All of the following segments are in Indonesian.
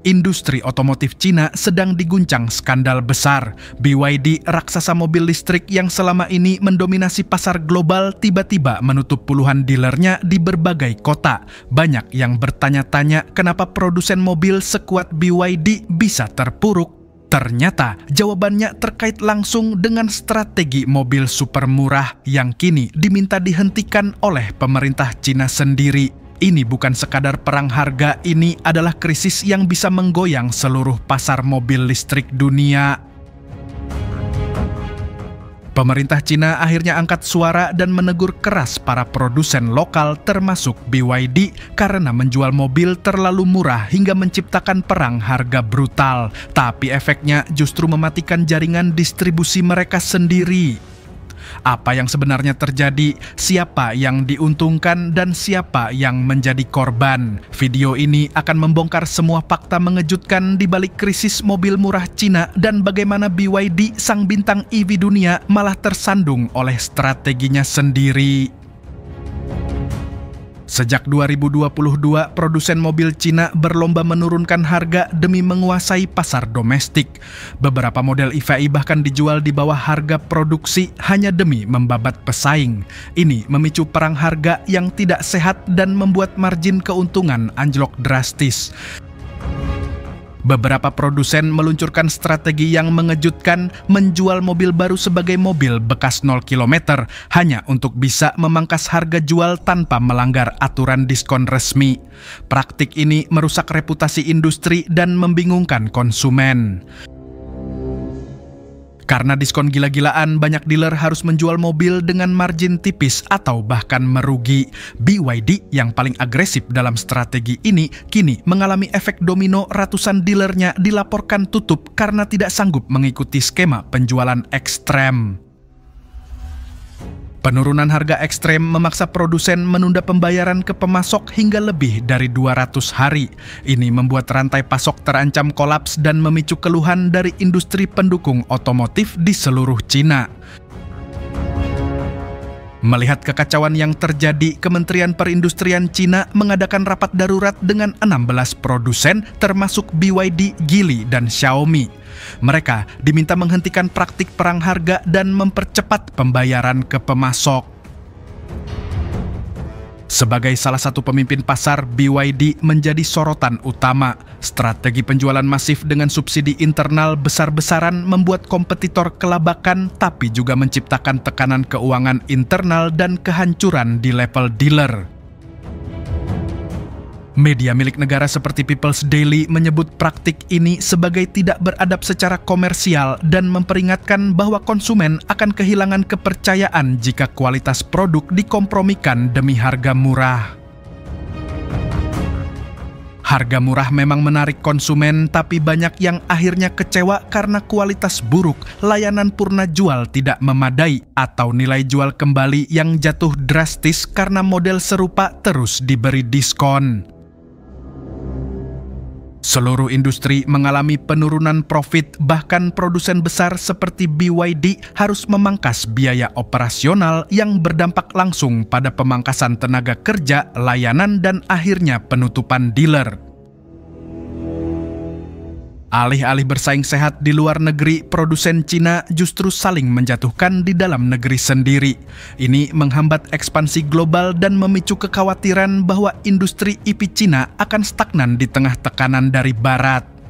Industri otomotif Cina sedang diguncang skandal besar. BYD, raksasa mobil listrik yang selama ini mendominasi pasar global, tiba-tiba menutup puluhan dealernya di berbagai kota. Banyak yang bertanya-tanya kenapa produsen mobil sekuat BYD bisa terpuruk. Ternyata jawabannya terkait langsung dengan strategi mobil super murah yang kini diminta dihentikan oleh pemerintah Cina sendiri. Ini bukan sekadar perang harga, ini adalah krisis yang bisa menggoyang seluruh pasar mobil listrik dunia. Pemerintah Cina akhirnya angkat suara dan menegur keras para produsen lokal termasuk BYD karena menjual mobil terlalu murah hingga menciptakan perang harga brutal. Tapi efeknya justru mematikan jaringan distribusi mereka sendiri. Apa yang sebenarnya terjadi, siapa yang diuntungkan dan siapa yang menjadi korban. Video ini akan membongkar semua fakta mengejutkan di balik krisis mobil murah Cina dan bagaimana BYD, sang bintang EV dunia, malah tersandung oleh strateginya sendiri. Sejak 2022, produsen mobil Cina berlomba menurunkan harga demi menguasai pasar domestik. Beberapa model EVI bahkan dijual di bawah harga produksi hanya demi membabat pesaing. Ini memicu perang harga yang tidak sehat dan membuat margin keuntungan anjlok drastis. Beberapa produsen meluncurkan strategi yang mengejutkan, menjual mobil baru sebagai mobil bekas 0 km hanya untuk bisa memangkas harga jual tanpa melanggar aturan diskon resmi. Praktik ini merusak reputasi industri dan membingungkan konsumen. Karena diskon gila-gilaan, banyak dealer harus menjual mobil dengan margin tipis atau bahkan merugi. BYD yang paling agresif dalam strategi ini kini mengalami efek domino, ratusan dealernya dilaporkan tutup karena tidak sanggup mengikuti skema penjualan ekstrem. Penurunan harga ekstrem memaksa produsen menunda pembayaran ke pemasok hingga lebih dari 200 hari. Ini membuat rantai pasok terancam kolaps dan memicu keluhan dari industri pendukung otomotif di seluruh Cina. Melihat kekacauan yang terjadi, Kementerian Perindustrian Cina mengadakan rapat darurat dengan 16 produsen termasuk BYD, Geely, dan Xiaomi. Mereka diminta menghentikan praktik perang harga dan mempercepat pembayaran ke pemasok. Sebagai salah satu pemimpin pasar, BYD menjadi sorotan utama. Strategi penjualan masif dengan subsidi internal besar-besaran membuat kompetitor kelabakan, tapi juga menciptakan tekanan keuangan internal dan kehancuran di level dealer. Media milik negara seperti People's Daily menyebut praktik ini sebagai tidak beradab secara komersial dan memperingatkan bahwa konsumen akan kehilangan kepercayaan jika kualitas produk dikompromikan demi harga murah. Harga murah memang menarik konsumen, tapi banyak yang akhirnya kecewa karena kualitas buruk, layanan purna jual tidak memadai, atau nilai jual kembali yang jatuh drastis karena model serupa terus diberi diskon. Seluruh industri mengalami penurunan profit, bahkan produsen besar seperti BYD harus memangkas biaya operasional yang berdampak langsung pada pemangkasan tenaga kerja, layanan, dan akhirnya penutupan dealer. Alih-alih bersaing sehat di luar negeri, produsen Cina justru saling menjatuhkan di dalam negeri sendiri. Ini menghambat ekspansi global dan memicu kekhawatiran bahwa industri EV Cina akan stagnan di tengah tekanan dari Barat.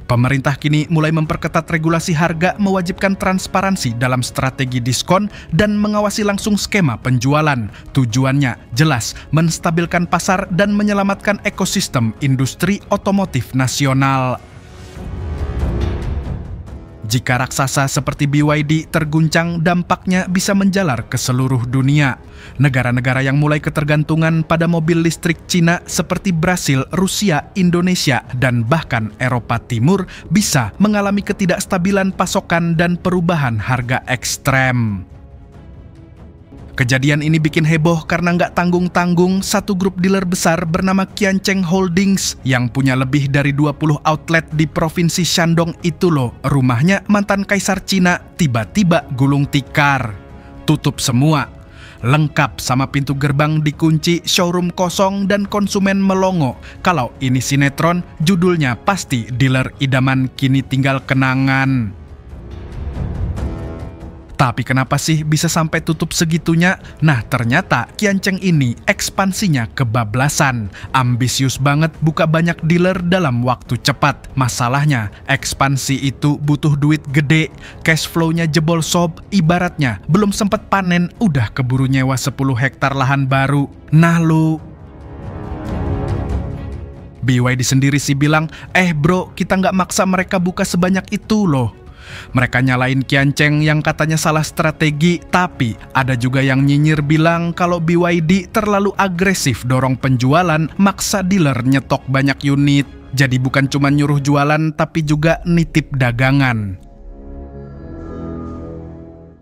Pemerintah kini mulai memperketat regulasi harga, mewajibkan transparansi dalam strategi diskon, dan mengawasi langsung skema penjualan. Tujuannya jelas, menstabilkan pasar dan menyelamatkan ekosistem industri otomotif nasional. Jika raksasa seperti BYD terguncang, dampaknya bisa menjalar ke seluruh dunia. Negara-negara yang mulai ketergantungan pada mobil listrik Cina seperti Brasil, Rusia, Indonesia, dan bahkan Eropa Timur bisa mengalami ketidakstabilan pasokan dan perubahan harga ekstrem. Kejadian ini bikin heboh karena nggak tanggung-tanggung, satu grup dealer besar bernama Qiancheng Holdings yang punya lebih dari 20 outlet di provinsi Shandong itu loh, rumahnya mantan kaisar Cina, tiba-tiba gulung tikar. Tutup semua. Lengkap sama pintu gerbang dikunci, showroom kosong, dan konsumen melongo. Kalau ini sinetron, judulnya pasti Dealer Idaman Kini Tinggal Kenangan. Tapi kenapa sih bisa sampai tutup segitunya? Nah, ternyata Kianceng ini ekspansinya kebablasan. Ambisius banget buka banyak dealer dalam waktu cepat. Masalahnya, ekspansi itu butuh duit gede. Cash flow-nya jebol sob, ibaratnya belum sempat panen udah keburu nyewa 10 hektar lahan baru. Nah lu, BYD sendiri sih bilang, bro, kita nggak maksa mereka buka sebanyak itu loh. Mereka nyalain Kianceng yang katanya salah strategi, tapi ada juga yang nyinyir bilang kalau BYD terlalu agresif dorong penjualan, maksa dealer nyetok banyak unit. Jadi bukan cuma nyuruh jualan, tapi juga nitip dagangan.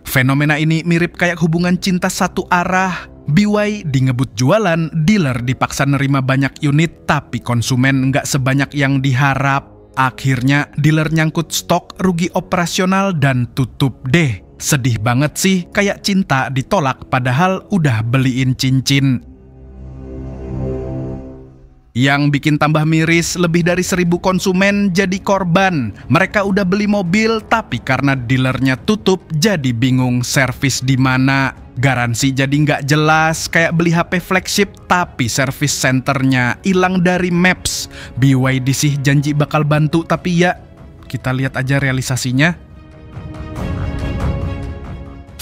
Fenomena ini mirip kayak hubungan cinta satu arah. BYD ngebut jualan, dealer dipaksa nerima banyak unit, tapi konsumen nggak sebanyak yang diharap. Akhirnya dealer nyangkut stok, rugi operasional, dan tutup deh. Sedih banget sih, kayak cinta ditolak padahal udah beliin cincin. Yang bikin tambah miris, lebih dari 1.000 konsumen jadi korban. Mereka udah beli mobil, tapi karena dealernya tutup, jadi bingung servis di mana. Garansi jadi nggak jelas, kayak beli HP flagship tapi service centernya hilang dari Maps. BYD sih janji bakal bantu, tapi ya kita lihat aja realisasinya.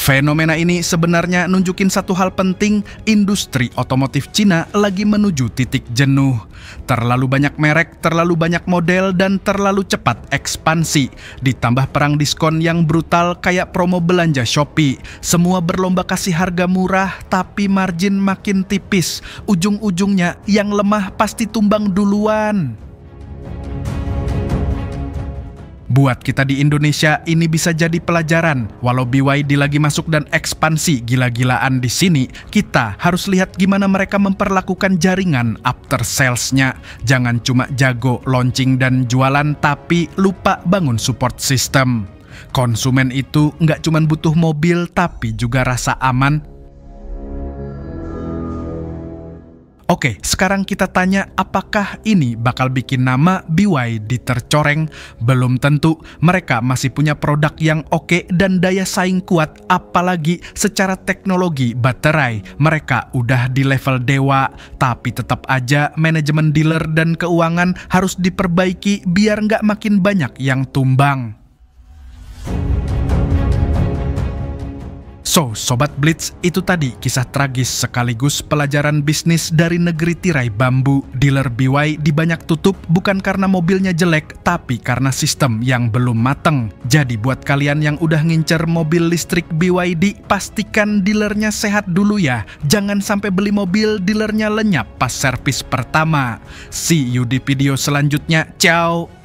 Fenomena ini sebenarnya nunjukin satu hal penting, industri otomotif Cina lagi menuju titik jenuh. Terlalu banyak merek, terlalu banyak model, dan terlalu cepat ekspansi. Ditambah perang diskon yang brutal kayak promo belanja Shopee. Semua berlomba kasih harga murah, tapi margin makin tipis. Ujung-ujungnya yang lemah pasti tumbang duluan. Buat kita di Indonesia, ini bisa jadi pelajaran. Walau BYD lagi masuk dan ekspansi gila-gilaan di sini, kita harus lihat gimana mereka memperlakukan jaringan after sales-nya. Jangan cuma jago launching dan jualan, tapi lupa bangun support system. Konsumen itu nggak cuma butuh mobil, tapi juga rasa aman. Oke, sekarang kita tanya, apakah ini bakal bikin nama BYD tercoreng? Belum tentu, mereka masih punya produk yang oke dan daya saing kuat, apalagi secara teknologi baterai. Mereka udah di level dewa, tapi tetap aja manajemen dealer dan keuangan harus diperbaiki biar nggak makin banyak yang tumbang. So, Sobat Blitz, itu tadi kisah tragis sekaligus pelajaran bisnis dari negeri tirai bambu. Dealer BYD banyak tutup bukan karena mobilnya jelek, tapi karena sistem yang belum mateng. Jadi buat kalian yang udah ngincer mobil listrik BYD, pastikan dealernya sehat dulu ya. Jangan sampai beli mobil dealernya lenyap pas servis pertama. See you di video selanjutnya. Ciao!